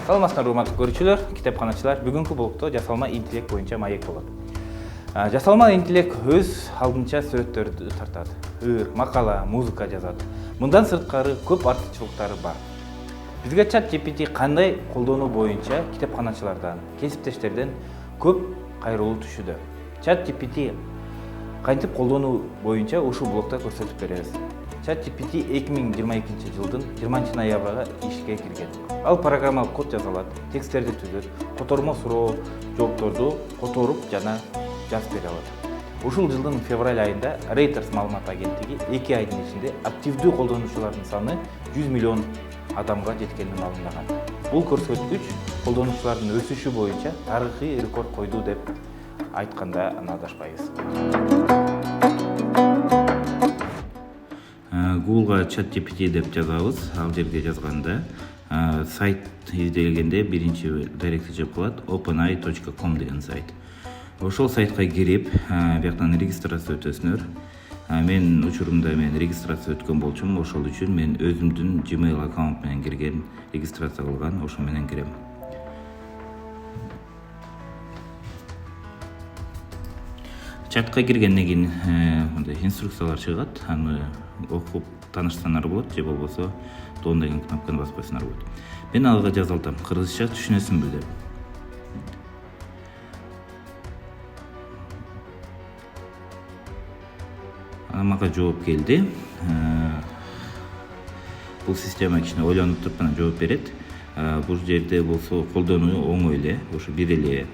Саламатсыздар урматтуу көрүүчүлөр, китепканачылар. Бүгүнкү блогдо жасалма интеллект боюнча маек болот. Жасалма интеллект өз алдынча сүрөттөрдү тартат, ыр, макала, музыка жазат. Мындан сырткары көп артыкчылыктары бар. Бизге чат GPT кандай колдонуу боюнча китепканачылардан, кесиптештерден көп кайрылуу түшүүдө. Чат GPT кантип колдонуу боюнча ушул блогдо көрсөтүп беребиз. Чат GPT 2022 жылдын 20 ноябрга ишке кирген. Ал программалык код жаза алат, тексттерди түзөт, котормо суроо жоопторду которуп жана жазып бере алат. Ушул жылдын февраль айында Reuters маалымат агенттиги 2 айдын ичинде активдүү колдонуучулардын саны 100 миллион адамга жеткенин маалымдаган. Бул көрсөткүч колдонуучулардын өсүшү боюнча тарыхый рекорд койду деп айтканда адашпайбыз. Google'га чат GPT деп жазабыз. Ал жерге жазганда сайт изделгенде биринчи даректи жеп калат openai.com деген сайт. Ошол сайтка кирип, бияктан регистрация өтөсүнөр. Мен учурумда регистрация өткөн болчумун, ошол үчүн мен өзүмдүн Gmail аккаунт менен кирген, регистрация кылган, ошо менен кирем. Чатка киргенден кийин мындай инструкциялар чыгат, аны окуп таанышсаңар болот, же болбосо дон деген кнопканы басып койсоңор болот. Мен алга жазалтам, кыргызча түшүнөсүңбү деп. Мага жооп келди. Бул система кичине ойлонуп туруп анан жооп берет. Бул жерде болсо колдонуу оңой эле, ошо бир эле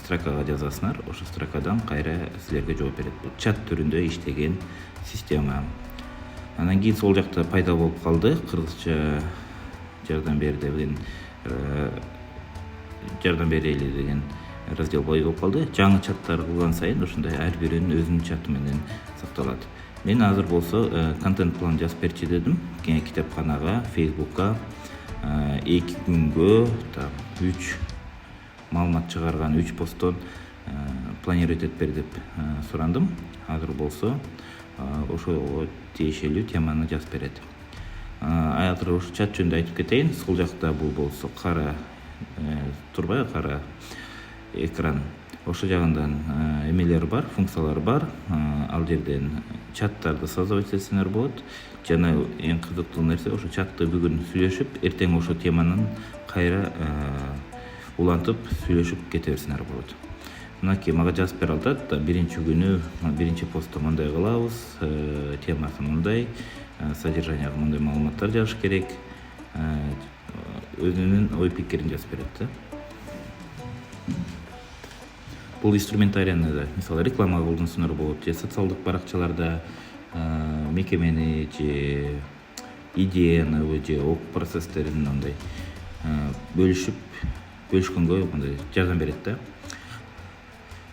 строкага жазасыңар, ошо строкадан кайра силерге жооп берет. Бул чат түрүндө иштеген система. Анан кийин сол жакта пайда болуп калды, кыргызча жардам бер деген жардам берели деген раздел пайда болуп калды. Жаңы чаттар кылган сайын ошондой ар биринин өзүнүн чаты менен сакталат. Мен азыр болсо контент план жазып берчи дедим. Китепканага, Facebook'ка 2 күнгө 3 маалымат чыгарган 3 посттон планировать этип бер деп сурандым. Азыр болсо ошого тиешелүү теманы жазып берет. Азыр ошо чат жөнүндө айтып кетейин. Сол жакта бул болсо кара турбай, кара экран. Ошо жагынан эмелер бар, функциялар бар. Ал жерден чаттарды создавать этсеңер болот. Жана эң кызыктуу нерсе, ошо чатты бүгүн сүйлөшүп, эртең ошо теманын кайра улантып сүйлөшүп кете берсеңер болот. Мынакей мага жазып бере атат, биринчи күнү, биринчи постто мындай кылабыз, темасы мындай, содержанияга мындай маалыматтар жазыш керек. Өзүнүн ой пикирин жазып берет. Бул инструментарияны да, мисалы, реклама колдонсоңор болот, же социалдык баракчаларда мекемени же идеяны же окуу процесстерин мындай бөлүшкөнгө мындай жардам берет да.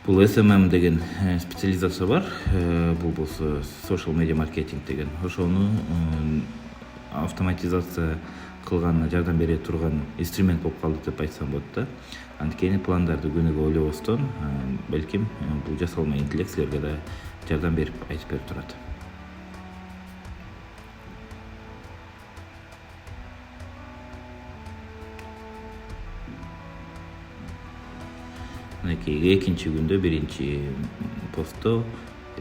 Бул SMM деген специализация бар. Бул болсо social media marketing деген. Ошону автоматизация кылганына жардам бере турган инструмент болуп калды деп айтсам болот да. Анткени пландарды күнүгө ойлобостон, балким бул жасалма интеллект силерге да жардам берип айтып берип турат. Экинчи күндө биринчи постто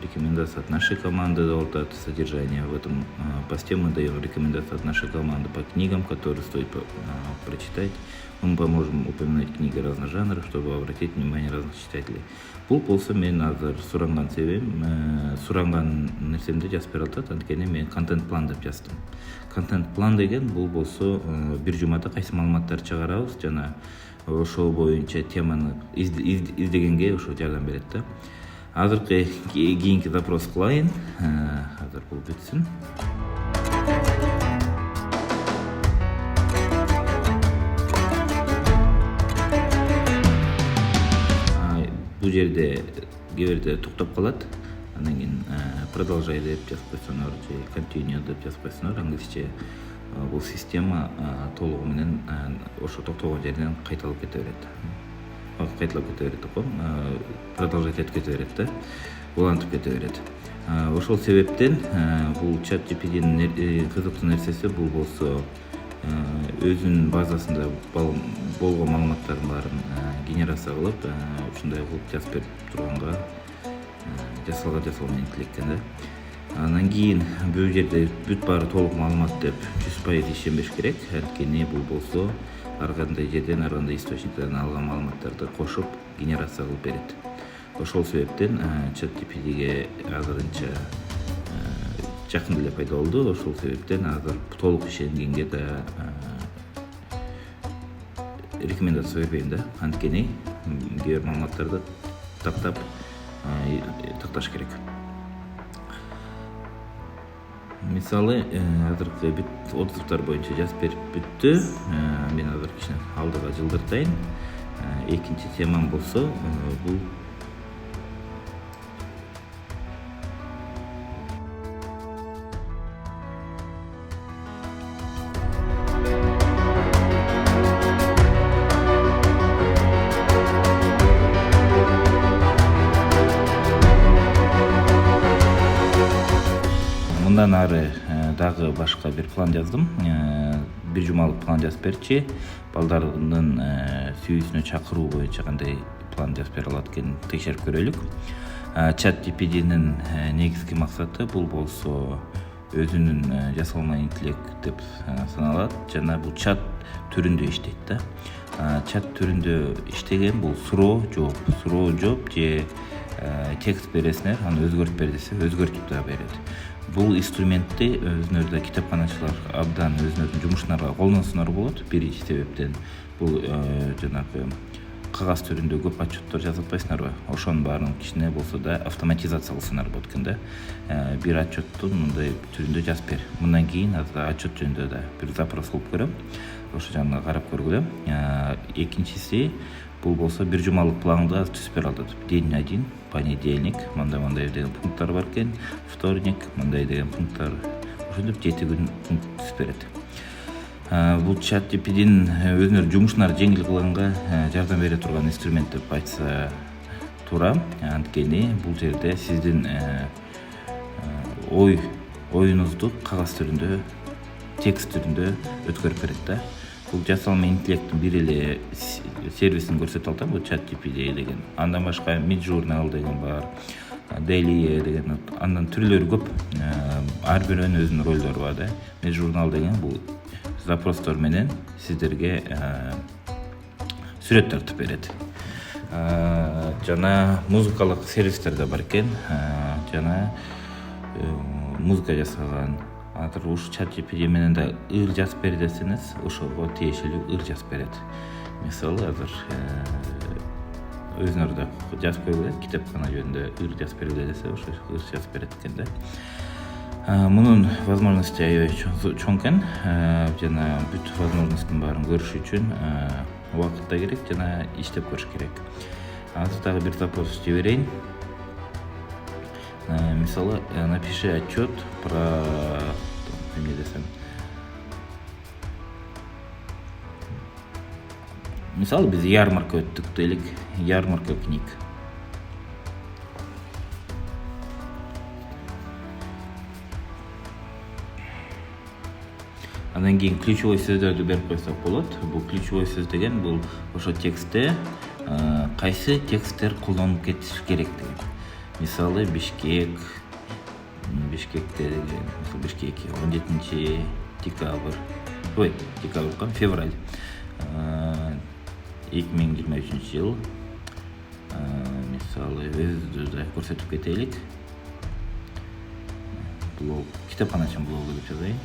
рекомендация от нашей команды болот. Содержание в этом посте мы даем рекомендации от нашей команды по книгам, которые стоит прочитать. Мы поможем упоминать книги разных жанров, чтобы обратить внимание разных читателей. Бул болсо мен азыр суранган себебим, суранган нерсемди жазып бере атат, анткени мен контент план деп жаздым. Контент план деген бул болсо бир жумада кайсы маалыматтар чыгарабыз, жана ошол боюнча теманы издегенге ошо жардам берет да. Азыркы кийинки запрос кылайын. Азыр бул бүтсүн. Бул жерде кээ токтоп калат. Андан кийин продолжай деп жазып койсоңор же continue деп жазып койсоңор, англисче бул система толугу менен ошо токтогон жерден кайталап кете берет. Продолжать этип кете берет да. Улантып кете берет. Ошол себептен бул чат GPT'нин кызыктуу нерсеси бул болсо өзүнүн базасында болгон маалыматтардын баарын генерация кылып ушундай кылып жазып берип турганга жасалма интеллектке да. Андан кийин бул жерде бүт баары толук маалымат деп 100% ишенбеш керек. Анткени бул болсо ар кандай жерден, ар кандай источниктен алган маалыматтарды кошуп генерация кылып берет. Ошол себептен ChatGPT'ге азырынча жакында эле пайда болду. Ошол себептен азыр толук ишенгенге да рекомендация бербейм да. Анткени кээ бир маалыматтарды такташ керек. Мисалы, азыркы бүт отзывдар боюнча жазып берип бүттү. Мен азыр кичине алдыга жылдыртайын. Экинчи темам болсо, бул мындан ары дагы башка бир план жаздым. Бир жумалык план жазып берчи. Балдардын сүйүүсүнө чакыруу боюнча кандай план жазып бере алат экенин текшерип көрөлүк. ChatGPT'нин негизги максаты бул болсо өзүнүн жасалма интеллект деп саналат жана бул чат түрүндө иштейт да. Чат түрүндө иштеген бул суроо жооп же текст бересиңер, аны өзгөртүп бер десе өзгөртүп да берет. Бул инструментти өзүңөрдө китепканачылар абдан өзүнөрдүн жумушуңарга колдонсоңор болот. Биринчи себептен бул жанагы кагаз түрүндө көп отчеттор жазып атпайсыңарбы? Ошонун баарын кичине болсо да автоматизация кылсаңар болот экен да. Бир отчетту мындай түрүндө жазып бер. Мындан кийин отчет жөнүндө да бир запрос кылып көрөм. Ошо жагына карап көргүлө. Экинчиси бул болсо бир жумалык планды түзүп бере алат. День 1, понедельник, мындай деген пункттар бар экен. Вторник, мындай деген пункттар. Ошентип 7 күн пункт түзүп берет. Бул ChatGPT'нин өзүнүн жумушуңарды жеңил кылганга жардам бере турган инструмент деп айтса туура. Анткени бул жерде сиздин оюңузду кагаз түрүндө, текст түрүндө өткөрүп берет да. Бул жасалма интеллекттин бир эле сервисин көрсөтүп атам, бул ChatGPT деген. Андан башка Midjourney деген бар, Daily деген, андан түрлөрү көп. Ар биринин өзүнүн ролдору бар да. Midjourney деген бул запростор менен сиздерге сүрөт тартып берет. Жана музыкалык сервистер да бар экен. Жана музыка жасаган азыр ушу ChatGPT менен да ыр жазып бер десеңиз, ошого тиешелүү ыр жазып берет. Мисалы азыр өзүңөр да жазып көргүлө, китепкана жөнүндө ыр жазып бергиле десе, ошо ыр жазып берет экен да. Мунун возможности аябай чоң экен. Жана бүт возможносттун баарын көрүш үчүн убакыт да керек, жана иштеп көрүш керек. Азыр дагы бир запрос жиберейин. Мисалы, напиши отчет про эмне десем. Мисалы, биз ярмарка өттүк делик, ярмарка книг. Андан кийин ключевой сөздөрдү берип койсок болот. Бул ключевой сөз деген бул ошо текстте кайсы тексттер колдонуп кетиш керек деген. Мисалы, Бишкек деген, Бишкек 17 февраль 2023 жыл. Мисалы, өзүбүздү да көрсөтүп кетелик. Блог, китепканачынын блогу деп жазайын.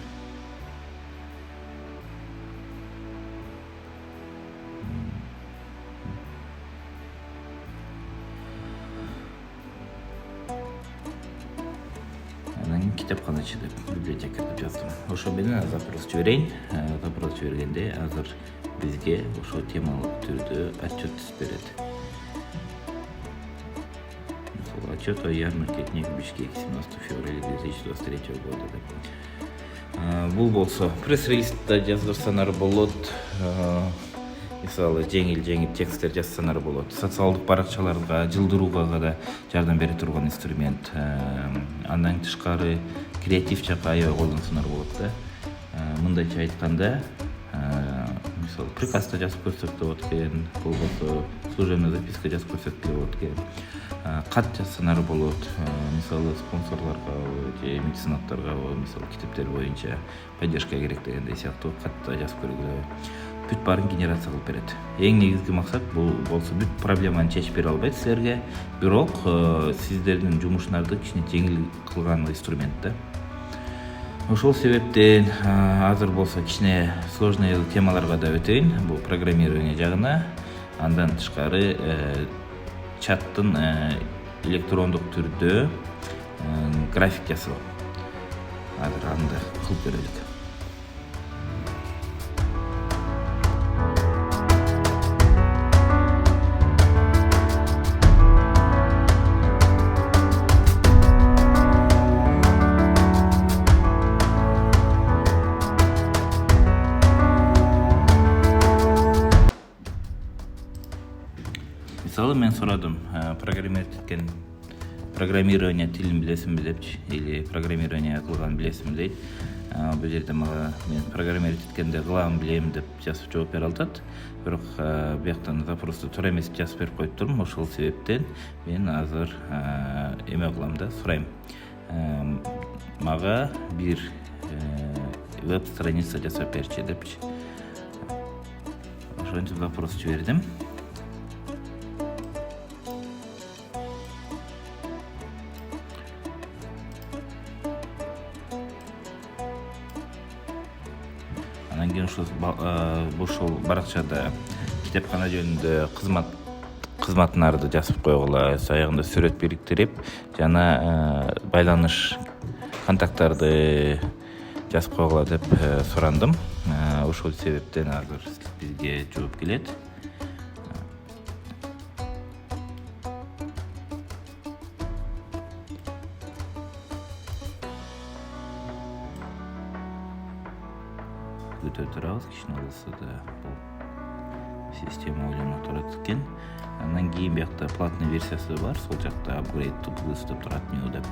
Китепканачы деп, библиотека деп жаздым. Ошо менен запрос жиберейин. Запрос жибергенде азыр бизге ошо темалык түрдө отчет түзүп берет. Отчет о ярмарке книг в Бишкеке 17 февраля 2023 года деп. Бул болсо пресс-релизде жаздырсаңар болот. Мисалы, жеңил тексттер жазсаңар болот. Социалдык баракчаларга жылдырууга да жардам бере турган инструмент. Андан тышкары креатив жакка аябай колдонсоңор болот да. Мындайча айтканда, мисалы приказда жазып көрсөк да болот экен, болбосо служебный записка жазып көрсөк да болот экен, кат жазсаңар болот, мисалы спонсорлорго же меценаттарга мисалы китептер боюнча поддержка керек дегендей сыяктуу катта жазып көргүлө. Бүт баарын генерация кылып берет. Эң негизги максат бул болсо бүт проблеманы чечип бере албайт силерге, бирок сиздердин жумушуңарды кичине жеңил кылган инструмент да. Ошол себептен азыр болсо кичине сложный темаларга да өтөйүн. Бул программирование жагына, андан тышкары чаттын электрондук түрдө график жасоо. Азыр аны кылып көрөлүк. Мисалы мен сурадым, программирование тилин билесиңби депчи, или программирование кылган билесиңби дейт. Бул жерде мага мен программировать эткенде кылам билем деп жазып жооп бере алат. Бирок бияктан запросту туура эмес жазып берип коюп турмун. Ошол себептен мен азыр эме кылам да, сурайм. Мага бир веб-страница жасап берчи депчи. Ошентип запрос жибердим. Анан кийин ушул баракчада китепкана жөнүндө кызматтарды жазып койгула, аягында сүрөт бириктирип, жана байланыш контакттарды жазып койгула деп сурандым. Ошол себептен азыр бизге жооп келет. Күтө турабыз, кичине болсо да бул система ойлонуп турат экен. Андан кийин биякта платный версиясы бар, сол жакта upgrade to plus деп турат, new деп.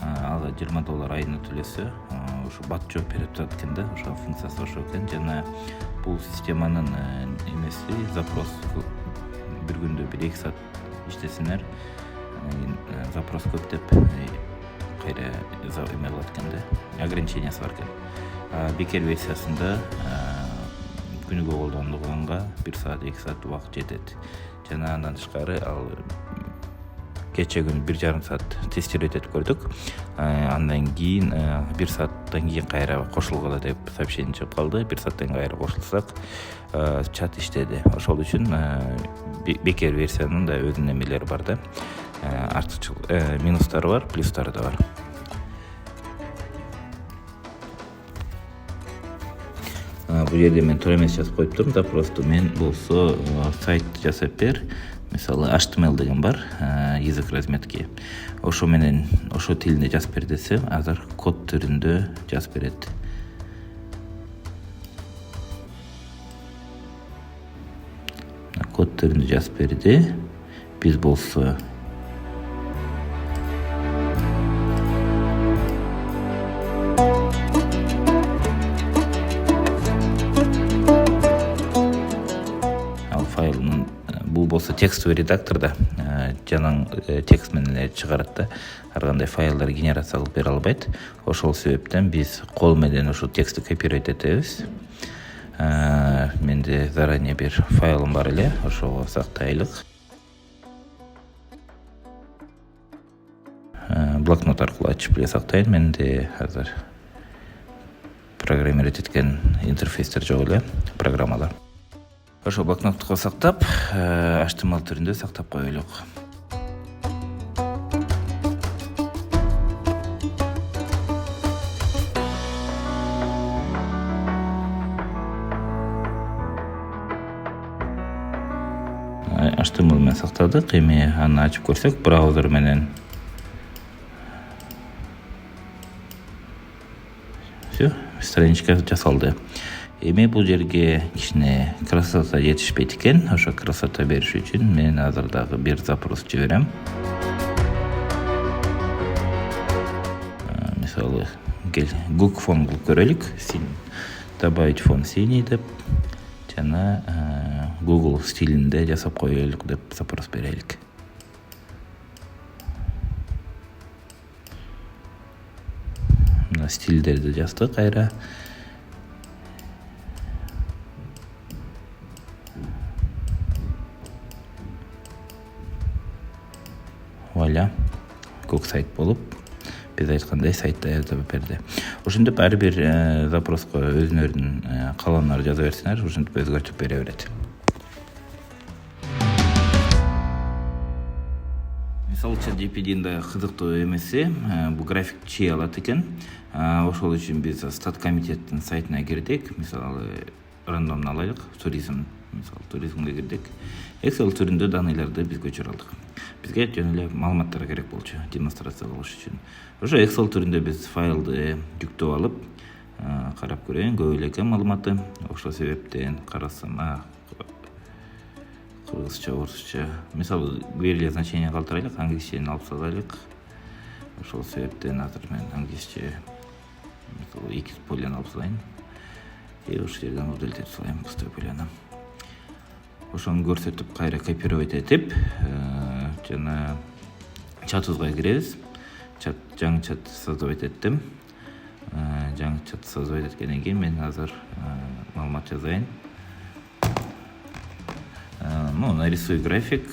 Ага $20 айына төлөсө, ошо бат жооп берип турат экен да, ошо функциясы ошо экен. Жана бул системанын эмеси запрос бир күндө 1-2 саат иштесеңер, запрос көп деп кайра эме кылат экен да, ограничениясы бар экен. Бекер версиясында күнүгө колдонулганга 1 саат 2 саат убакыт жетет. Жана андан тышкары ал кече күнү 1,5 саат тестировать этип көрдүк. Андан кийин 1 сааттан кийин кайра кошулгула деп сообщение чыгып калды. 1 сааттан кайра кошулсак чат иштеди. Ошол үчүн бекер версиянын да өзүнүн эмелери бар да. Артыкчылык, минустары бар, плюстары да бар. Бул жерде мен туура эмес жазып коюптурмун, да просто мен болсо сайт жасап бер. Мисалы HTML деген бар, язык разметки. Ошо менен ошо тилинде жазып бер десем, азыр код түрүндө жазып берет. Код түрүндө жазып берди. Биз болсо бул болсо текстовый редакторда жанаң текст менен чыгарат да, ар кандай файлдар генерация кылып бере албайт. Ошол себептен биз кол менен ошол текстти копировать этебиз. Менде заранее бир файлым бар эле, ошого сактайлык. Блокнот аркылуу ачып эле сактайм. Менде азыр программировать эткен интерфейстер жок эле, программалар. Ошо блокнотко сактап, HTML түрүндө сактап коелук. HTML менен сактадык. Эми аны ачып көрсөк, браузер менен всё, страничка жасалды. Эми бул жерге кичине красота жетишпейт экен. Ошо красота бериш үчүн мен азыр дагы бир запрос жиберем. Мисалы, Google фон кылып көрөлүк. Добавить фон синий деп. жана Google стилинде жасап коелук деп запрос берелик. Мына стилдерди жаздык кайра. Вуаля, көк сайт болуп, биз айткандай сайт даярдап берди. Ошентип ар бир запроско өзүнөрдүн каламдарын жаза берсеңер, ошентип өзгөртүп бере берет. Мисалы ChatGPT'нин да кызыктуу эмеси бул график чий алат экен. Ошол үчүн биз стат комитеттин сайтына кирдик. Мисалы рандомдо алайлык, туризмге кирдик. Excel түрүндө данныйларды биз көчүрө алдык. Бизге жөн эле маалыматтар керек болчу, демонстрация кылыш үчүн. Ошо Excel түрүндө биз файлды жүктөп алып, карап көрөйүн, көп эле экен маалыматы. Ошол себептен карасам, кыргызча, орусча. Мисалы, берилген значение калтырайлык, англисчени алып салайлык. Ошол себептен азыр мен англисче мисалы 2 поляны алып салайын. Ошол жерден удалить этип салайын пустой поляны. Ошону көрсөтүп, кайра копировать этип, жана чатыбызга киребиз. Жаңы чат создавать эттим. Жаңы чат создавать эткенден кийин мен азыр маалымат жазайын. Нарисуй график.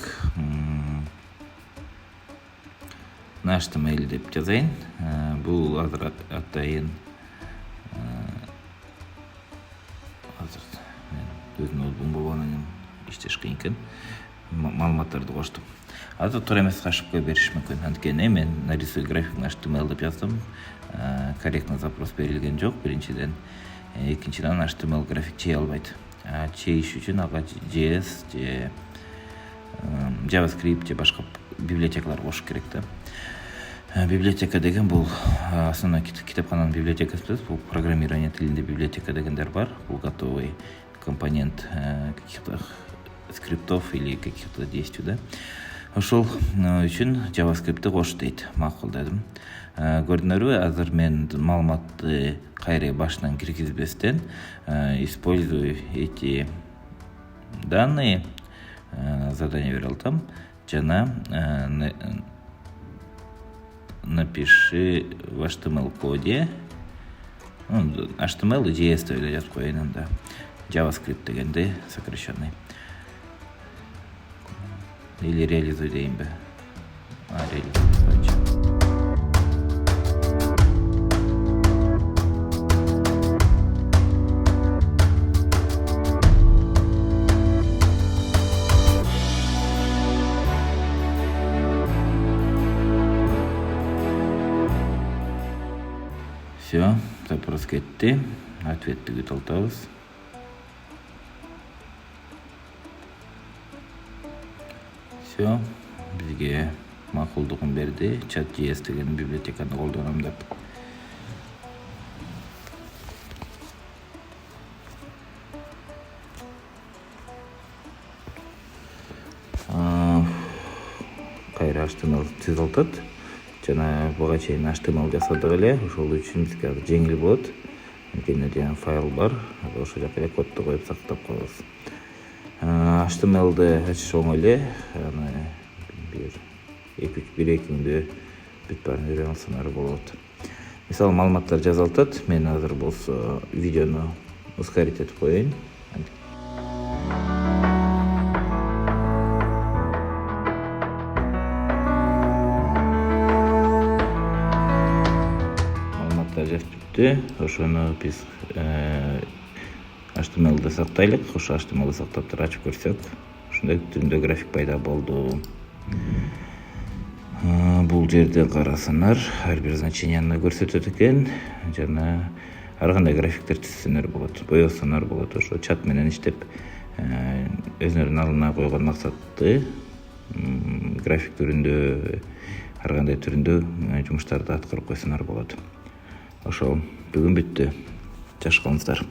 На HTML деп жазайын. Бул азыр атайын. Азыр мен өзүм ноутбугум болгондон иштеш кыйын экен. Маалыматтарды коштум. Азыр туура эмес ошибка бериш мүмкүн. Анткени мен нарисуй график на HTML деп жаздым. Корректный запрос берилген жок, биринчиден. Экинчиден HTML график чей албайт. Чейиш үчүн ага JS же JavaScript же башка библиотекалар кошуш керек да. Библиотека деген бул основной китепкананын библиотекасы, бул программирование тилинде библиотека дегендер бар. Бул готовый компонент каких-то скриптов или каких-то действий, да. Ошол үчүн JavaScript'ти кош дейт, макулдадым. Көрдүңөрбү, азыр мен маалыматты кайра башынан киргизбестен использую эти данные, задание бере алсам, жана напиши в HTML коде, HTML и JS деп жазып коеюн, да. JavaScript дегенде сокращенный. Или реализуй дейинби. Реализуй. Все, запрос кетти. Ответти күтүп атабыз. Все, бизге макулдугун берди. ChatJS деген библиотеканы колдоном деп. Кайра HTML түзөлтөт. Жана буга чейин HTML жасадык эле. Ошол үчүн бизге жеңил болот. Анткени деген файл бар. Ошол жака эле кодду коюп сактап коебуз. HTML'ды ачыш оңой эле. Аны бир-эки күндө бүт баарын үйрөнүп алсаңар болот. Мисалы, маалыматтар жазылат. Мен азыр болсо видеону ускорить этип коеюн. Маалыматтар жазып бүттү. Ошону биз HTML'ды сактайлык. Ошо HTML'ды сактап туруп ачып көрсөк, ушундай түрүндө график пайда болду. Бул жерде карасаңар, ар бир значенияны көрсөтөт экен, жана ар кандай графиктер түзсөңөр болот, боесоңор болот. Ошо чат менен иштеп, өзүнөрдүн алдына койгон максатты график түрүндө, ар кандай түрүндө жумуштарды аткарып койсоңор болот. Ошол бүгүн бүттү. Жаш калыңыздар.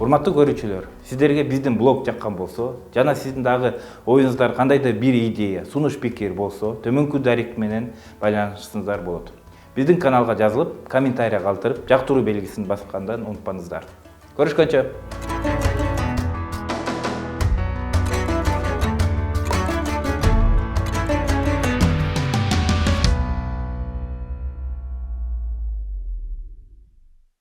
Урматтуу көрүүчүлөр, сиздерге биздин блог жаккан болсо, жана сиздин дагы оюңуздар кандайдыр бир идея, сунуш пикир болсо, төмөнкү дарек менен байланышсаңыздар болот. Биздин каналга жазылып, комментарий калтырып, жактыруу белгисин баскандан унутпаңыздар. Көрүшкөнчө.